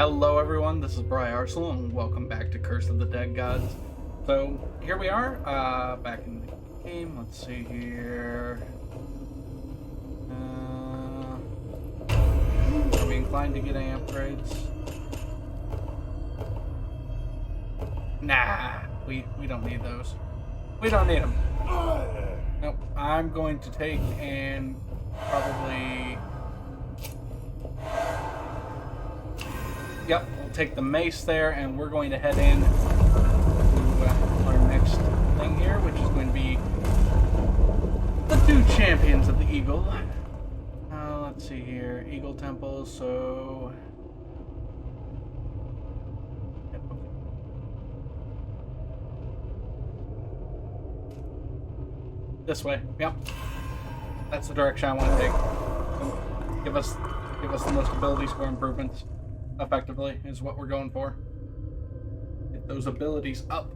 Hello everyone, this is Bry Arsenal and welcome back to Curse of the Dead Gods. So here we are, back in the game. Let's see here. Are we inclined to get any upgrades? Nah, we don't need those. We don't need them. Nope, I'm going to take and probably... Yep, we'll take the mace there, and we're going to head in to our next thing here, which is going to be the two champions of the Eagle. Let's see here, Eagle Temple, so... Yep, okay. This way, yep. That's the direction I want to take. So give us the most ability score improvements. Effectively is what we're going for. Get those abilities up.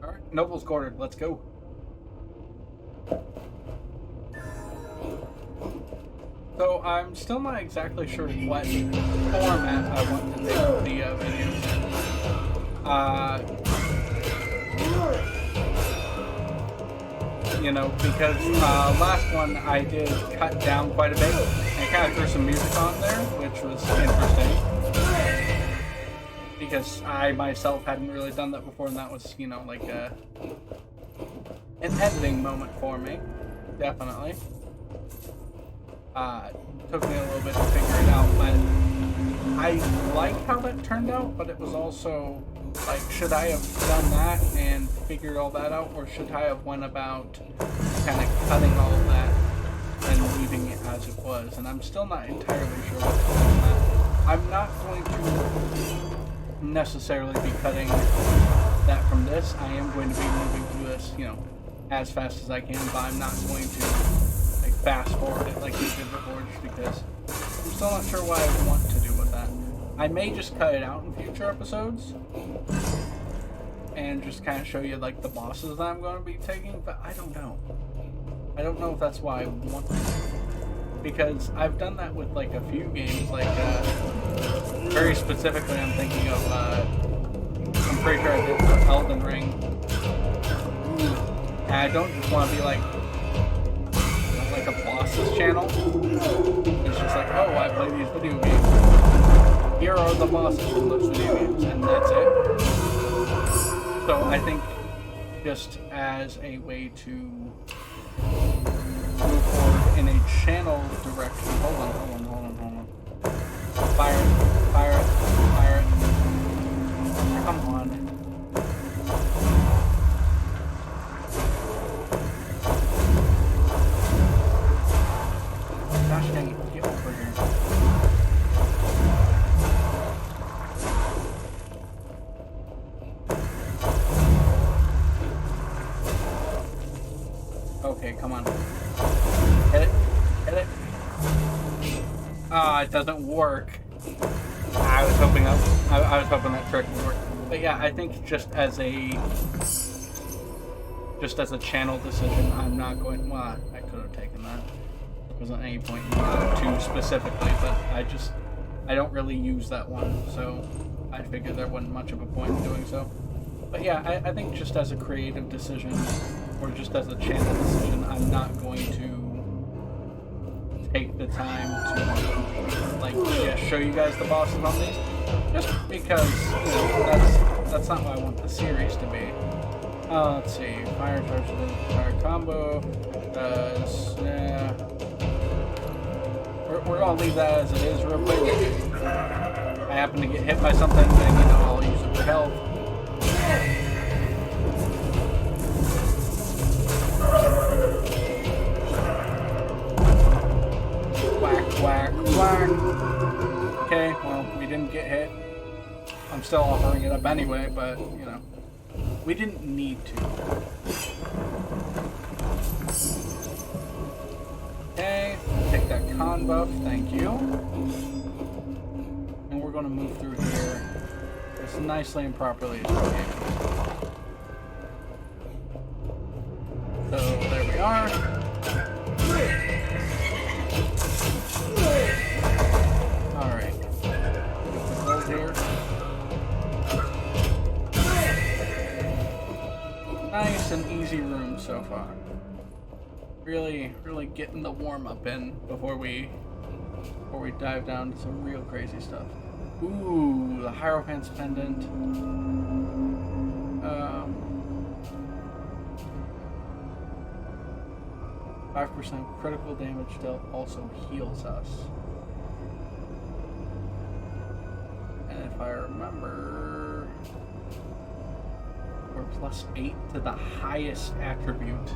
Alright, Noble's quartered. Let's go. So I'm still not exactly sure what format I want to take the videos in. You know, because last one I did cut down quite a bit and kind of threw some music on there, which was interesting. Because I myself hadn't really done that before, and that was, you know, like an editing moment for me. Definitely. Took me a little bit to figure it out, but I like how that turned out, but it was also like, should I have done that and figured all that out, or should I have went about kind of cutting all of that and leaving it as it was? And I'm still not entirely sure what to do on that. I'm not going to necessarily be cutting that from this. I am going to be moving through this, you know, as fast as I can, but I'm not going to like fast forward it like we did before, just because I'm still not sure what I want to do with that. I may just cut it out in future episodes and just kind of show you like the bosses that I'm going to be taking, but I don't know. I don't know if that's why I want to, because I've done that with like a few games, like very specifically I'm thinking of, I'm pretty sure I did for Elden Ring, and I don't just want to be like a boss's channel. It's just like, oh, I play these video games. Here are the bosses in those video games, and that's it. So I think just as a way to move forward in a channel direction. Hold on. Fire it. Come on. Gosh dang it, get over here. Okay, come on. Hit it. Ah, it doesn't work. I was hoping that trick would work. But yeah, I think just as a channel decision, I'm not going. Well, I could have taken that. There wasn't any point in that too specifically, but I don't really use that one, so I figured there wasn't much of a point in doing so. But yeah, I think just as a creative decision, or just as a channel decision, I'm not going to take the time to like show you guys the bosses on these, just because, you know, that's not what I want the series to be. Let's see, fire charge, fire combo does. We're gonna leave that as it is real quick. I happen to get hit by something, then you know I'll use it for health. Whack. Okay, well, we didn't get hit. I'm still offering it up anyway, but, you know, we didn't need to. Okay, take that con buff, thank you. And we're going to move through here as nicely and properly as we can. So, there we are. and easy room so far. Really getting the warm-up in before we dive down to some real crazy stuff. Ooh, the Hierophant's Pendant. 5% critical damage dealt also heals us. And if I remember, we're +8 to the highest attribute.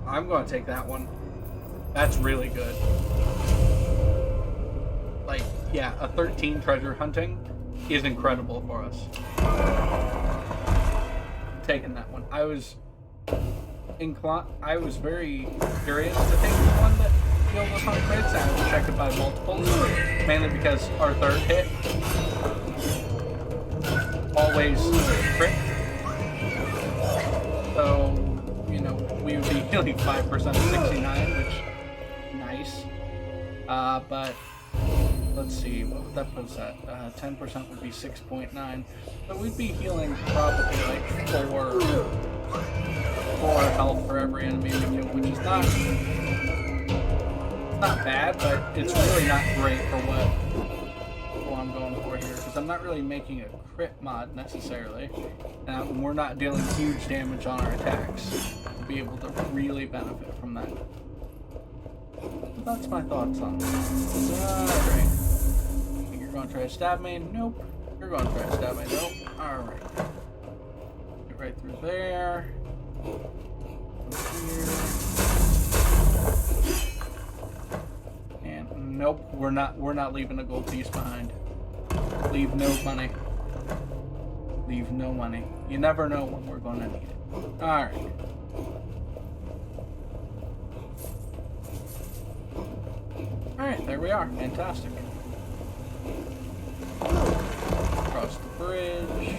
I'm going to take that one. That's really good. Like, yeah, a 13 treasure hunting is incredible for us. Taking that one. I was very curious to take the one that healed us on crits, and I would check it by multiples, mainly because our third hit always crit. So, you know, we would be healing 5% of 69, which nice. But let's see, what would that put us at? 10% would be 6.9. So we'd be healing probably like 4 health for every enemy we kill, which is not bad, but it's really not great for what I'm going for here, because I'm not really making a crit mod necessarily, and we're not dealing huge damage on our attacks to be able to really benefit from that. So that's my thoughts on this. Alright. You're going to try to stab me? Nope. You're going to try to stab me? Nope. Alright. Get right through there. Here. And nope, we're not leaving a gold piece behind. Leave no money. Leave no money. You never know when we're going to need it. Alright. Alright, there we are. Fantastic. Across the bridge.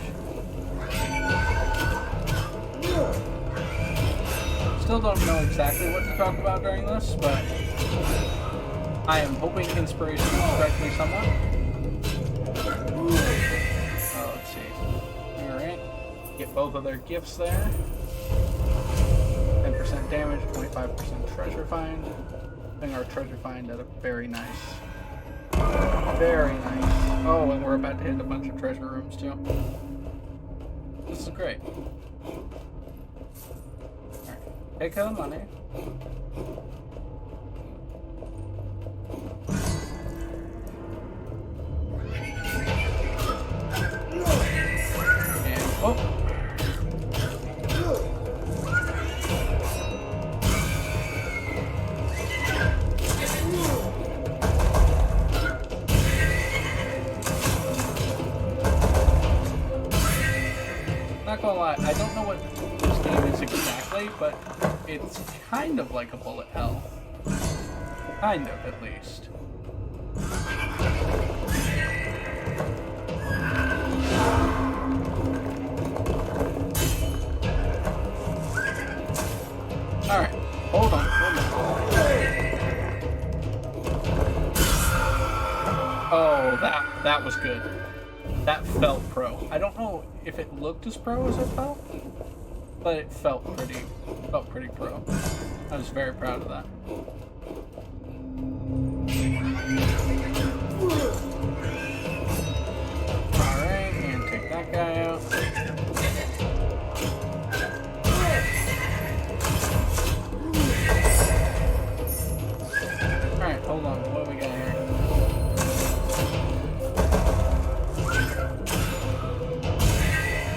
Still don't know exactly what to talk about during this, but I am hoping inspiration will correct me somewhat. Let's see. Alright. Get both of their gifts there. 10% damage, 25% treasure find. Putting our treasure find at a very nice. Very nice. Oh, and we're about to hit a bunch of treasure rooms too. This is great. Alright. Take the money. And oh. Not gonna lie, I don't know what this game is exactly, but it's kind of like a bullet hell. Kind of, at least. Alright, hold on. Oh, that was good. That felt pro. I don't know if it looked as pro as it felt, but it felt pretty pro. I was very proud of that. Alright, and take that guy out. Alright, hold on. What do we got here?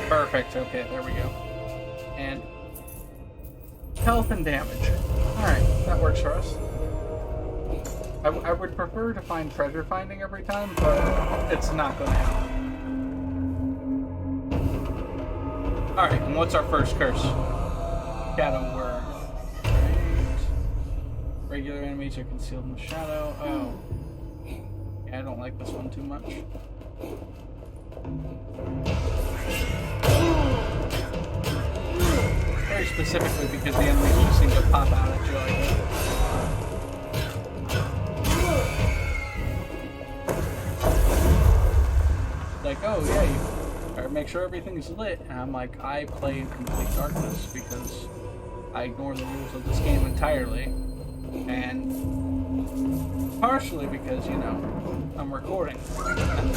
Perfect. Okay, there we go. And health and damage. Alright, that works for us. I would prefer to find treasure finding every time, but it's not going to happen. Alright, and what's our first curse? Shadow Word. Right. Regular enemies are concealed in the shadow. Oh. Yeah, I don't like this one too much. Very specifically because the enemies just seem to pop out at you like that. Like, oh yeah, or make sure everything's lit, and I'm like, I play in complete darkness because I ignore the rules of this game entirely, and partially because, you know, I'm recording, and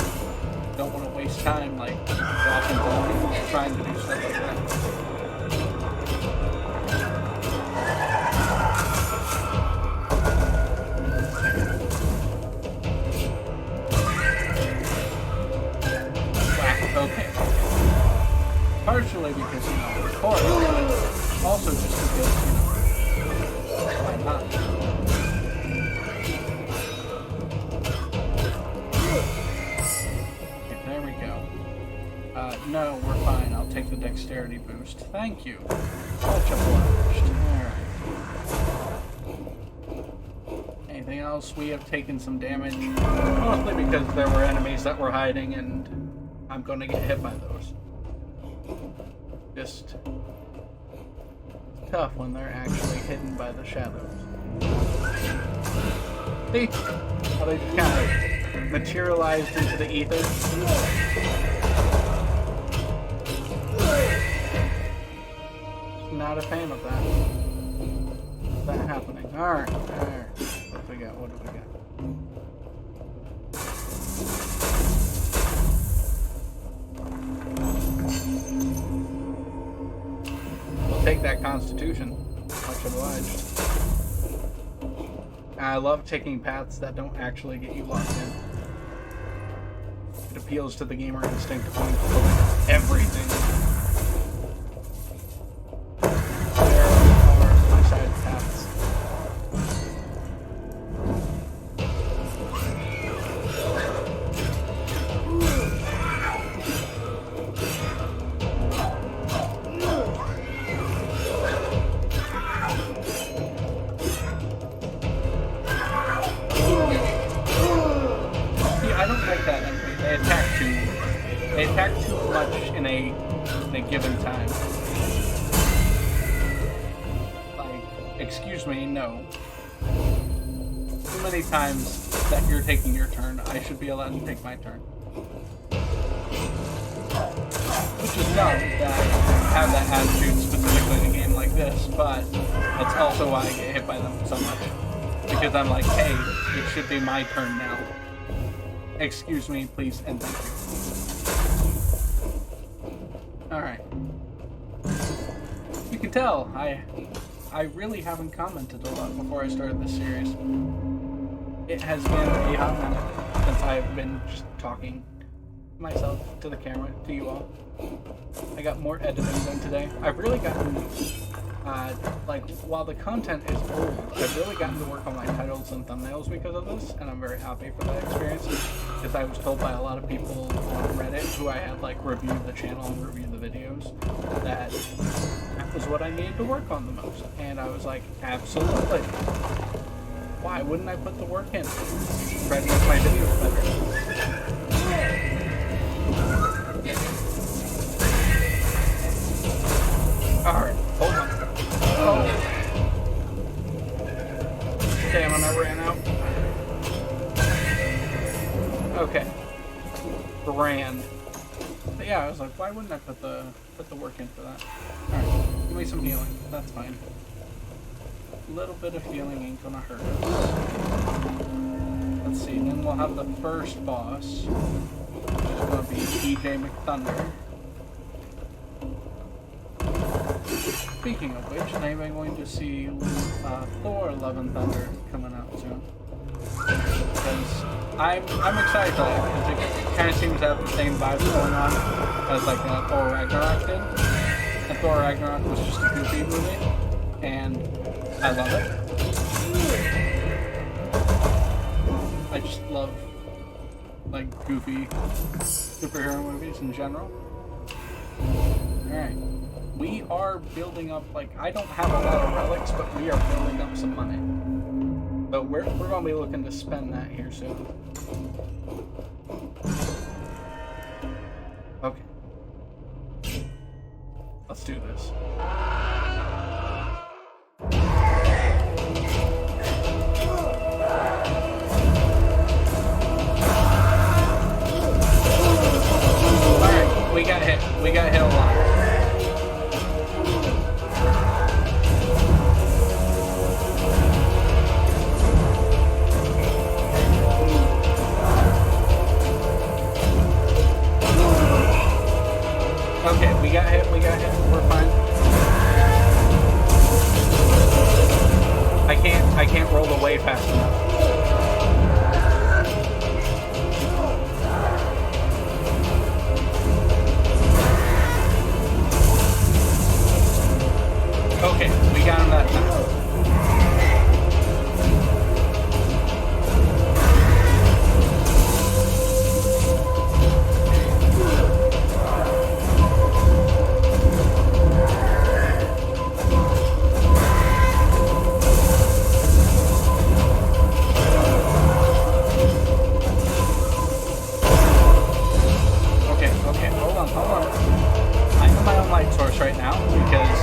don't want to waste time, like, watching movies, trying to do stuff like that. Okay. Partially because, you know, recording. Also just because, you know, why not? Okay, there we go. No, we're fine. I'll take the dexterity boost. Thank you. Much obliged. Alright. Anything else? We have taken some damage. Mostly because there were enemies that were hiding and I'm gonna get hit by those. Just tough when they're actually hidden by the shadows. See? How they just kind of materialized into the ether. Not a fan of that. That happening. Alright, alright. What do we got? What do we got? Take that constitution. Much obliged. I love taking paths that don't actually get you locked in. It appeals to the gamer instinct of wanting to collect everything. There are my side paths. They attack too much in a given time. Like, excuse me, no. Too many times that you're taking your turn, I should be allowed to take my turn. Which is dumb that I have that attitude specifically in a game like this, but that's also why I get hit by them so much. Because I'm like, hey, it should be my turn now. Excuse me, please, and thank you. Alright. You can tell, I really haven't commented a lot before I started this series. It has been a hot minute since I've been just talking to myself, to the camera, to you all. I got more editing done today. I've really gotten, like, while the content is old, I've really gotten to work on my titles and thumbnails because of this, and I'm very happy for that experience, because I was told by a lot of people on Reddit who I had, like, reviewed the channel and reviewed the videos, that was what I needed to work on the most, and I was like, absolutely. Why wouldn't I put the work in? Try to make my videos better. Alright, hold on. Oh. Stamina ran out. Okay. Grand. But yeah, I was like, why wouldn't I put the work in for that? Alright, give me some healing. That's fine. A little bit of healing ain't gonna hurt us. Let's see, then we'll have the first boss, which is gonna be EJ McThunder. Speaking of which, I'm going to see Thor Love and Thunder coming out soon. Because I'm excited for that, because it kind of seems to have the same vibes going on as like Thor Ragnarok did. And Thor Ragnarok was just a goofy movie, and I love it. I just love like goofy superhero movies in general. Alright. We are building up, like, I don't have a lot of relics, but we are building up some money. So we're going to be looking to spend that here soon. Okay. Let's do this. Alright, we got got hit. We're fine. I can't roll away fast enough. Okay, we got him that time. Okay, hold on. I am my own light source right now because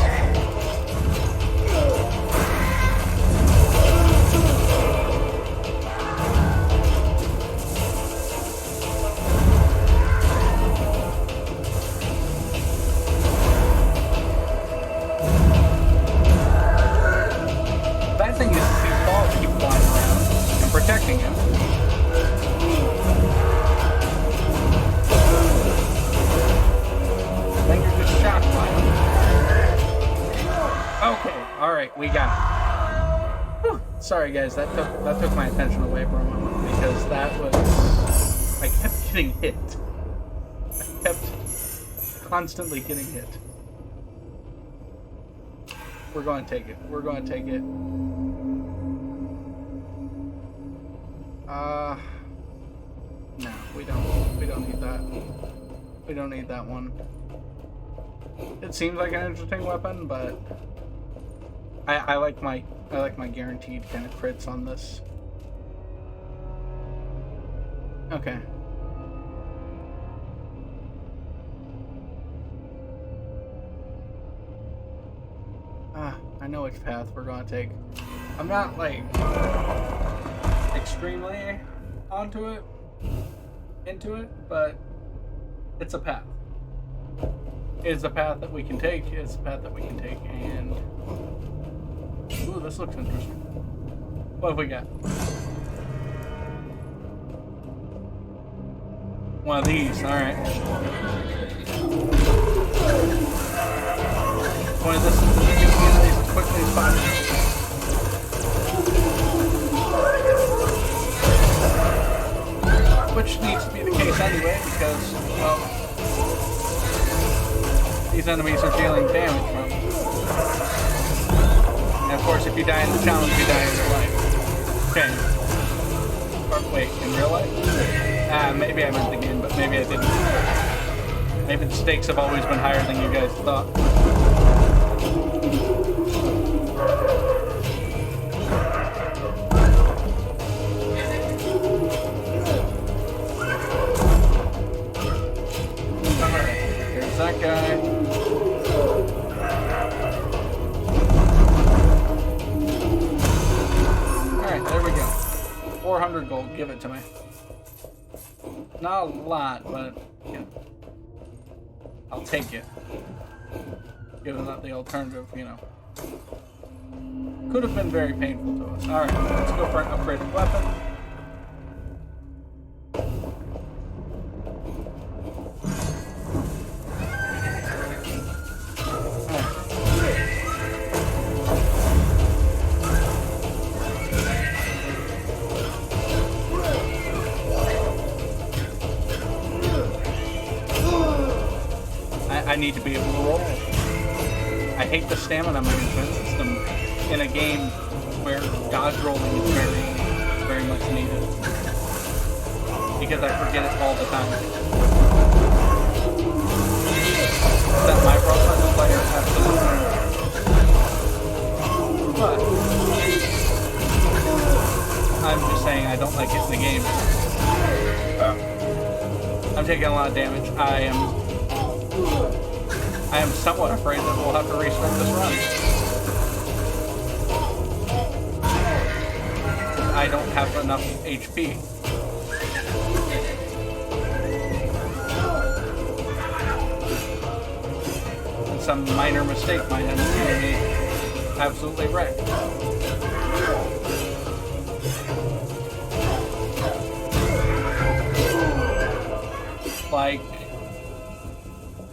that thing is these balls keep flying around and protecting him. Okay, alright, we got it. Whew. Sorry guys, that took my attention away for a moment because that was... I kept getting hit. I kept constantly getting hit. We're going to take it. We're going to take it. No, we don't need that. We don't need that one. It seems like an interesting weapon, but I like my guaranteed kind of crits on this. Okay. I know which path we're gonna take. I'm not like extremely into it, but it's a path. It's a path that we can take. It's a path that we can take, and ooh, this looks interesting. What have we got? One of these. All right. One of this. As quickly as possible. Which needs to be the case anyway, because well, these enemies are dealing damage from them. And of course, if you die in the challenge, you die in real life. Okay. Or wait, in real life? Maybe I meant the game, but maybe I didn't. Maybe the stakes have always been higher than you guys thought. That guy. Alright, there we go. 400 gold, give it to me. Not a lot, but you know, I'll take it. Given that the alternative, you know, could have been very painful to us. Alright, let's go for an upgraded weapon. I need to be able to roll. I hate the stamina management system in a game where dodge rolling is very, very much needed. Because I forget it all the time. Is that my problem as a player? Absolutely. But I'm just saying I don't like it in the game. I'm taking a lot of damage. I am somewhat afraid that we'll have to restart this run. I don't have enough HP. And some minor mistake might end up getting me absolutely wrecked. Like,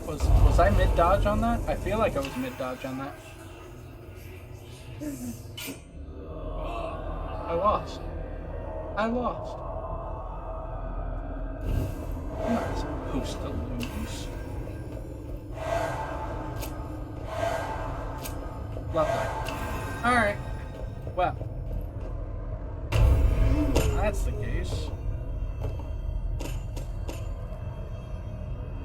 was Was I mid-dodge on that? I feel like I was mid-dodge on that. I lost. I lost. Nice. Who's to lose? Lovely. Alright. Well. That's the case.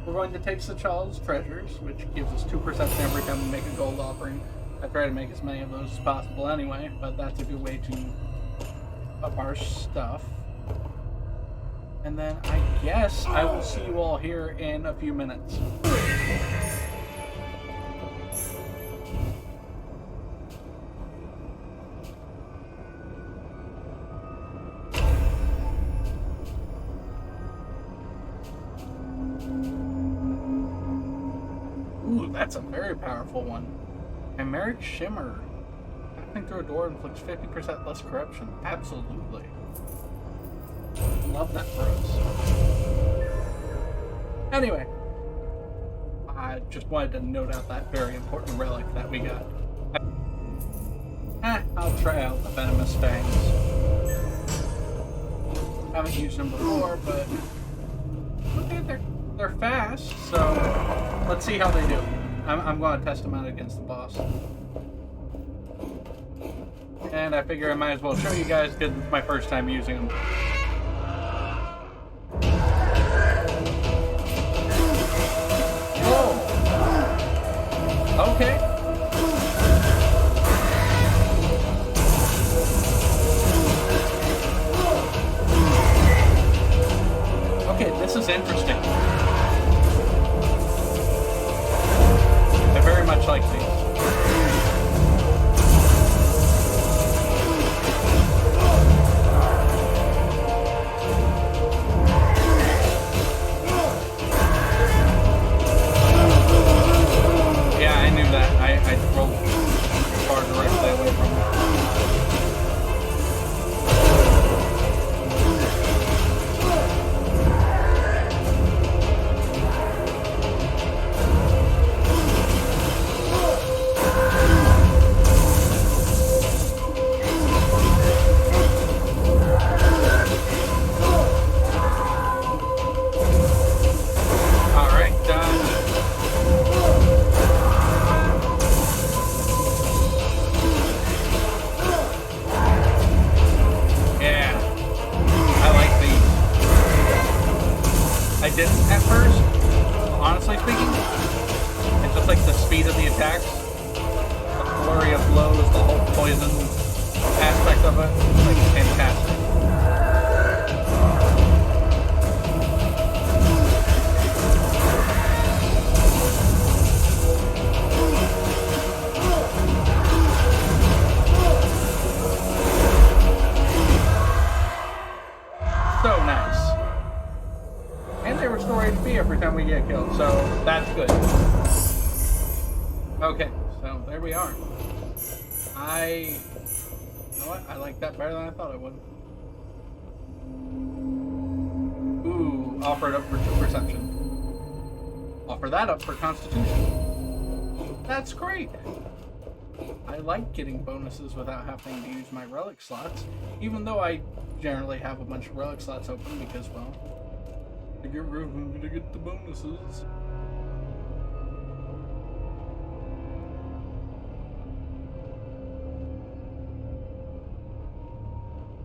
We're going to take S'Chal's treasures, which gives us 2% every time we make a gold offering. I try to make as many of those as possible anyway, but that's a good way to up our stuff. And then I guess I will see you all here in a few minutes. Ooh, that's a very powerful one. Chimeric Shimmer. Passing through a door inflicts 50% less corruption. Absolutely. Love that for us. Anyway, I just wanted to note out that very important relic that we got. I'll try out the Venomous Fangs. Haven't used them before, but okay, they're fast, so let's see how they do. I'm going to test them out against the boss. And I figure I might as well show you guys because it's my first time using them. Okay. Okay, this is interesting. I very much like these. I rolled far directly away from it. I didn't at first, honestly speaking. It's just like the speed of the attacks, the flurry of blows, the whole poison aspect of it. It's like fantastic. So nice. And they restore HP every time we get killed, so that's good. Okay, so there we are. You know what? I like that better than I thought I would. Ooh, offer it up for 2 perception. Offer that up for Constitution. That's great. I like getting bonuses without having to use my relic slots, even though I generally have a bunch of relic slots open because, well, to get rid of them to get the bonuses.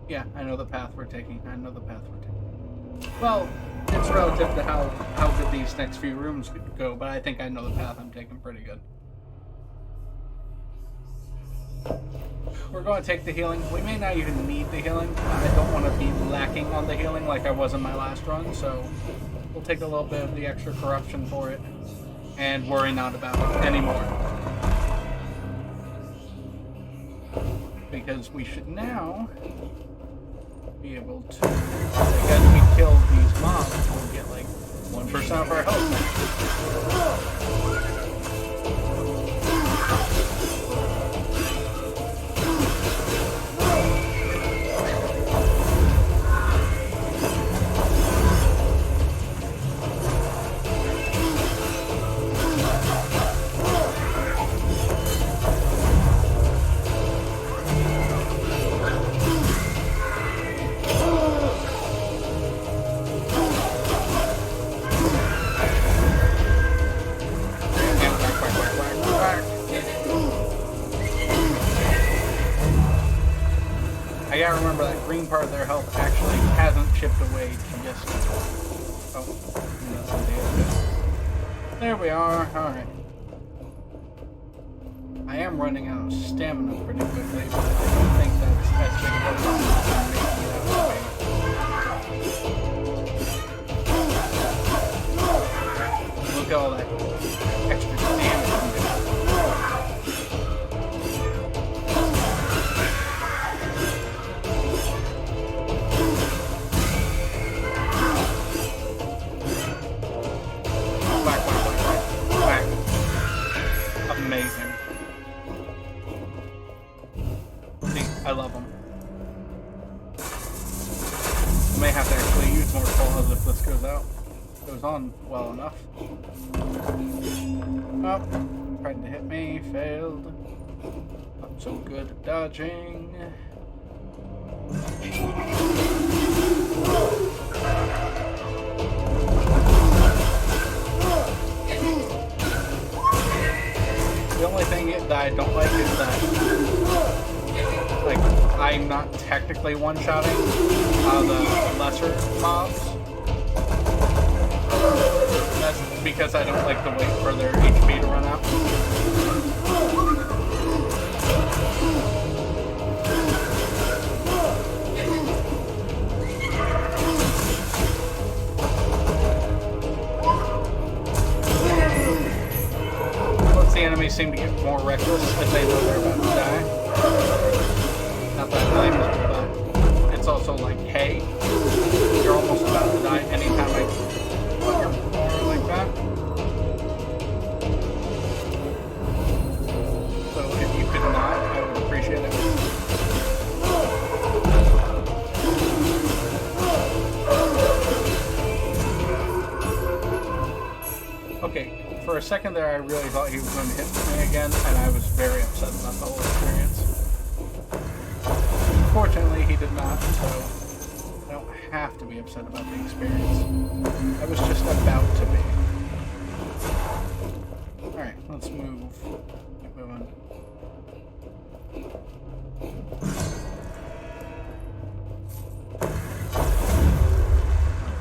Yeah, I know the path we're taking. Well, it's relative to how good these next few rooms could go, but I think I know the path I'm taking pretty good. We're going to take the healing. We may not even need the healing. I don't want to be lacking on the healing like I was in my last run, so we'll take a little bit of the extra corruption for it and worry not about it anymore. Because we should now be able to, as we kill these mobs, we'll get like 1% of our health back. part of their health actually hasn't chipped away just yet. Oh, that's the deal. There we are. Alright. I am running out of stamina pretty quickly, but I don't think that's as big of a problem as I'm making it out to be. Look at all that extra damage I'm doing. Whack, whack, whack, whack. Whack. Amazing. See, I love them. I may have to actually use more claws if this goes on well enough. Oh, tried to hit me, failed. Not so good at dodging. The only thing that I don't like is that, like, I'm not technically one-shotting the lesser mobs. That's because I don't like to wait for their HP to run out. The enemies seem to get more reckless as they know they're about to die. Not that I blame them, but it's also like, hey, you're almost about to die anytime I put your armor like that. So if you could not, I would appreciate it. Okay. For a second there, I really thought he was going to hit me again, and I was very upset about the whole experience. Fortunately, he did not, so I don't have to be upset about the experience. I was just about to be. Alright, let's move. Keep moving.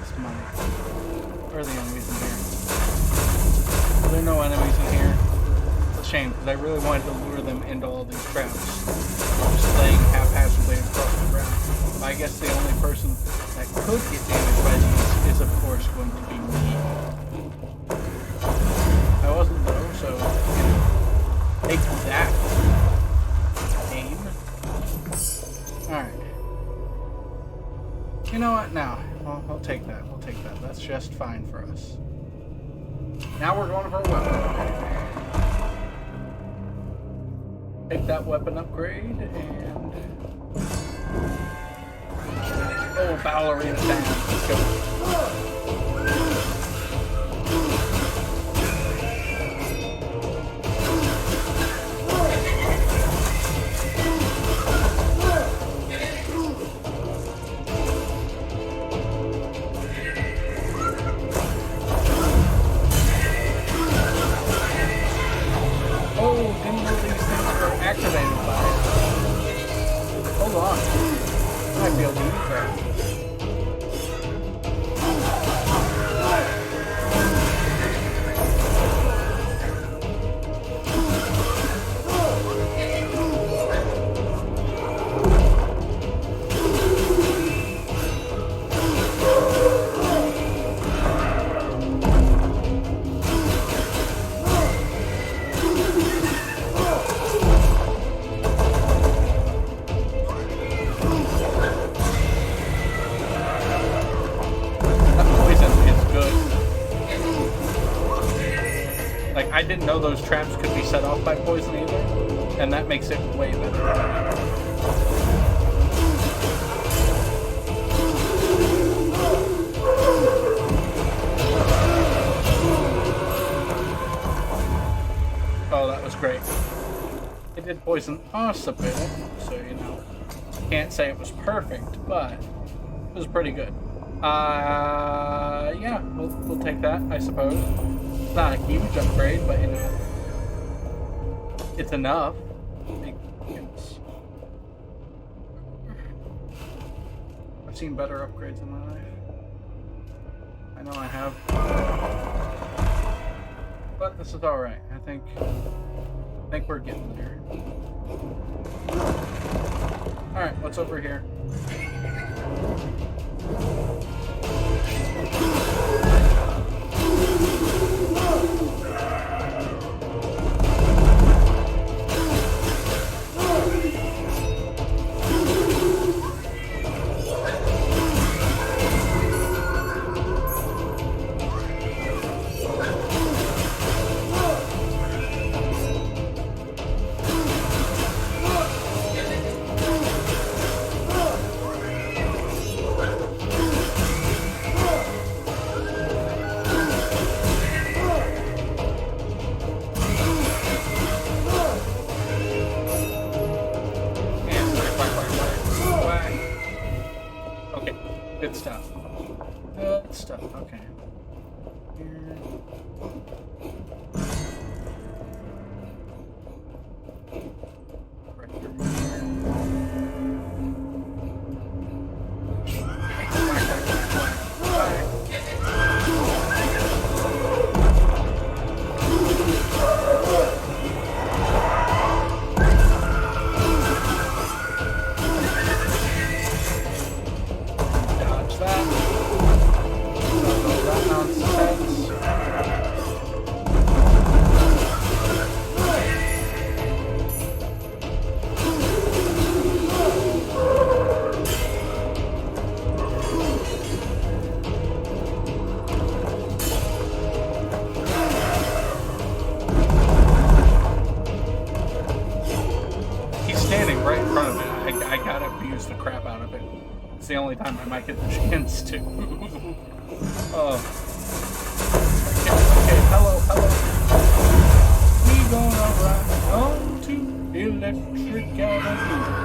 It's money. Where are the enemies in here? There are no enemies in here. It's a shame, because I really wanted to lure them into all these traps. Just laying haphazardly across the ground. But I guess the only person that could get damaged by these is, of course, going to be me. I wasn't, though, so, you know, take that. Aim. Alright. You know what? Now, I'll take that. We'll take that. That's just fine for us. Now we're going for a weapon upgrade. Take that weapon upgrade and... Oh, ballerina down. Let's go. Activated by it. Hold on. I might be able to use that. I didn't know those traps could be set off by poison either, and that makes it way better. Oh, that was great. It did poison us a bit, so you know, can't say it was perfect, but it was pretty good. Yeah, we'll take that, I suppose. It's not a huge upgrade, but you know, it's enough. seen better upgrades in my life. I know I have. But this is alright. I think we're getting there. Alright, what's over here? Good stuff. Good stuff. Okay. Here. Right through the crap out of it. It's the only time I might get the chance to. Oh. Okay, hello. We gonna ride on to Electric Avenue.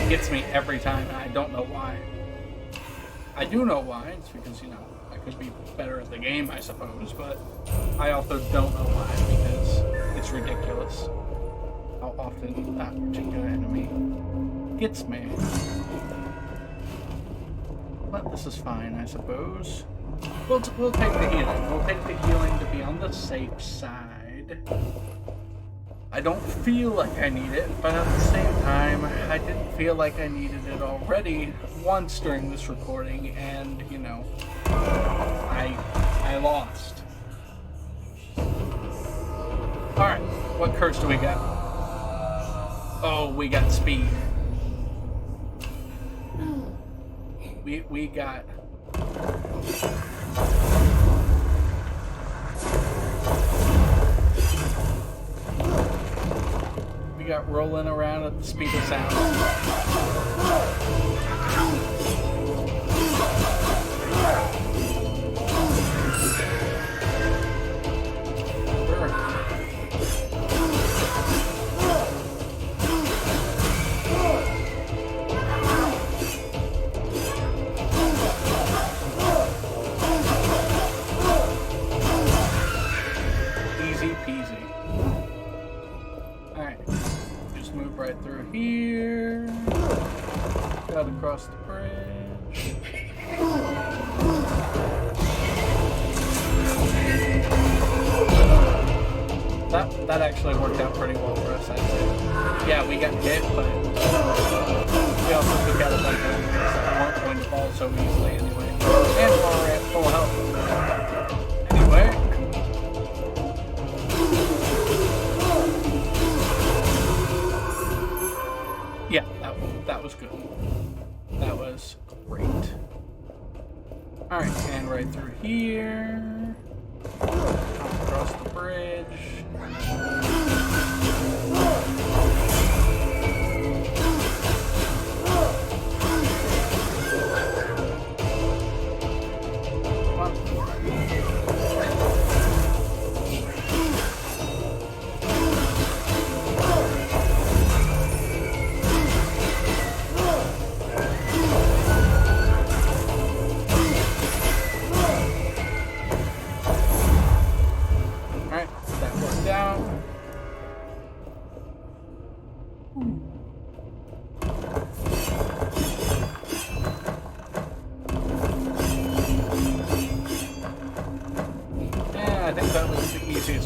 Gets me every time, and I don't know why. I do know why. It's because, you know, I could be better at the game, I suppose, but I also don't know why, because it's ridiculous how often that particular enemy gets me. But this is fine, I suppose. We'll take the healing. We'll take the healing to be on the safe side. I don't feel like I need it, but at the same time, I didn't feel like I needed it already once during this recording, and, you know, I lost. Alright, what curse do we got? Oh, we got speed. We got... got rolling around at the speed of sound. Easy peasy. Alright. Move right through here. Got across the bridge. That actually worked out pretty well for us, I'd say. Yeah, we got hit, but we also took out a bunch of enemies that weren't going to fall so easily anyway. And we're at full health. Anyway. That was great. Alright, and right through here. Across the bridge.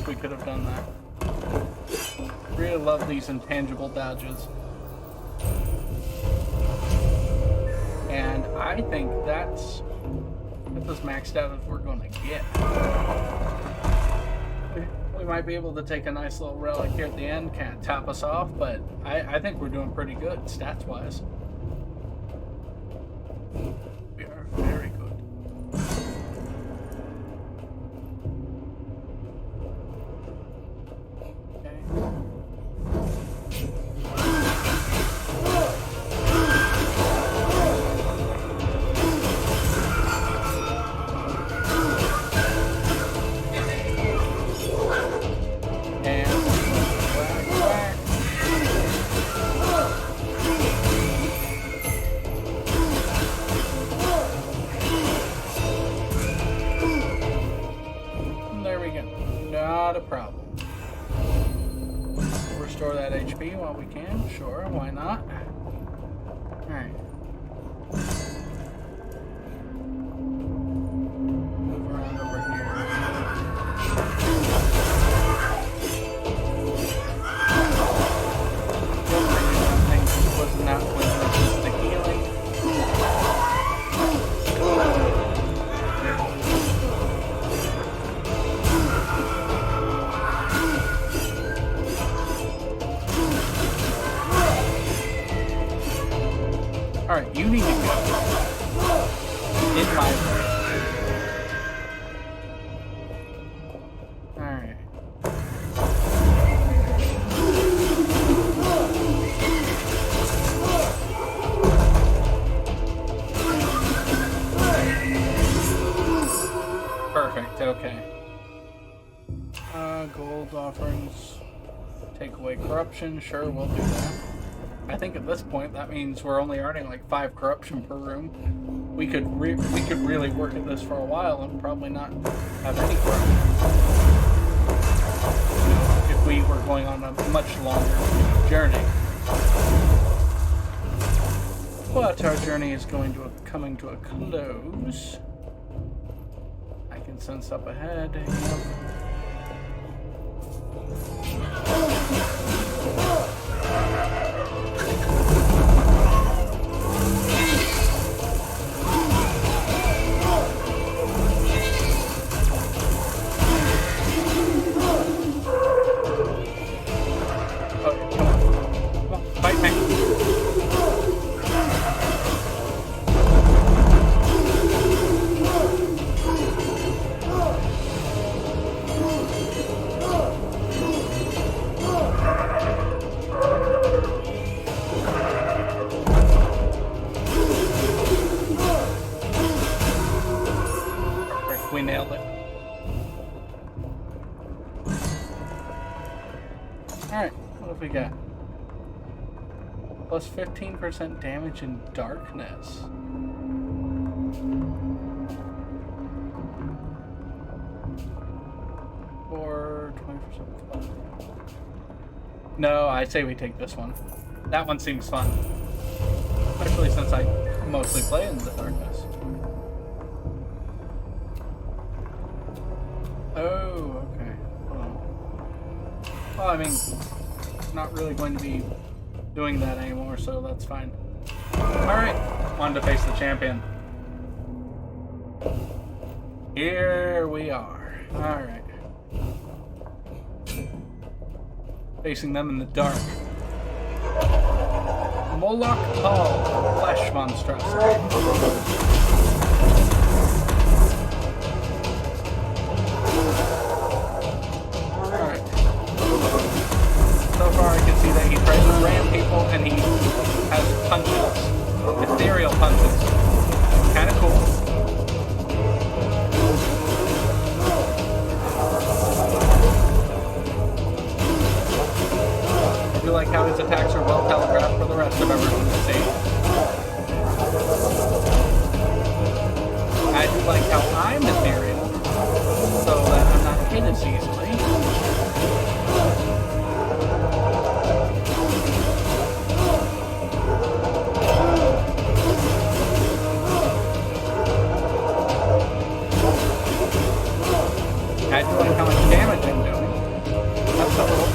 We could have done that. Really love these intangible dodges. And I think that's as maxed out as we're going to get. We might be able to take a nice little relic here at the end, kind of top us off, but I think we're doing pretty good stats-wise. We are very good. Not a problem. Restore that HP while we can. Sure, why not? Alright. Move around over here. One thing was not with the healing. Alright, you need to go in my way. Alright. Perfect, okay. Gold offerings. Take away corruption, sure, we'll do that. I think at this point that means we're only earning like 5 corruption per room. We could really work at this for a while and probably not have any corruption. You know, if we were going on a much longer journey. But our journey is coming to a close. I can sense up ahead. We nailed it. Alright, what have we got? Plus 15% damage in darkness. Or 20% plus. No, I say we take this one. That one seems fun. Especially since I mostly play in the darkness. Oh, okay. Well, I mean, not really going to be doing that anymore, so that's fine. Alright, on to face the champion. Here we are. Alright. Facing them in the dark. Moloch Paul, flesh monstrosity. Alright. So far I can see that he tries to ram people and he has punches. Ethereal punches. Kinda cool. I do like how his attacks are well telegraphed for the rest of everyone to see. I do like how I'm ethereal, so that I'm not hit as easily. I do like how much damage I'm doing. That's so cool.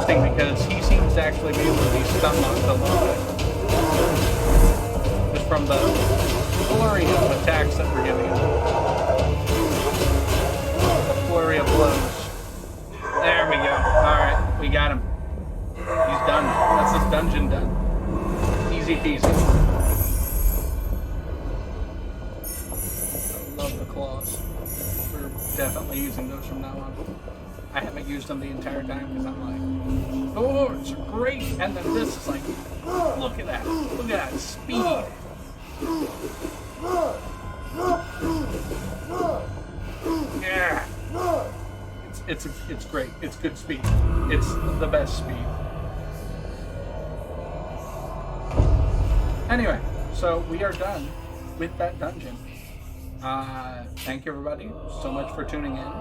Because he seems to actually be able to be stun locked a little bit. Just from the flurry of attacks that we're giving him. The flurry of blows. There we go. Alright, we got him. He's done. That's his dungeon done. Easy peasy. I love the claws. We're definitely using those from now on. I haven't used them the entire time because I'm like, oh, it's great. And then this is like, look at that. Look at that speed. Yeah. It's great. It's good speed. It's the best speed. Anyway, so we are done with that dungeon. Thank you everybody so much for tuning in.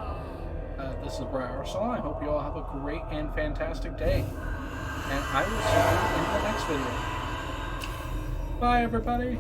This is Briar Arsalan. I hope you all have a great and fantastic day. And I will see you in the next video. Bye, everybody.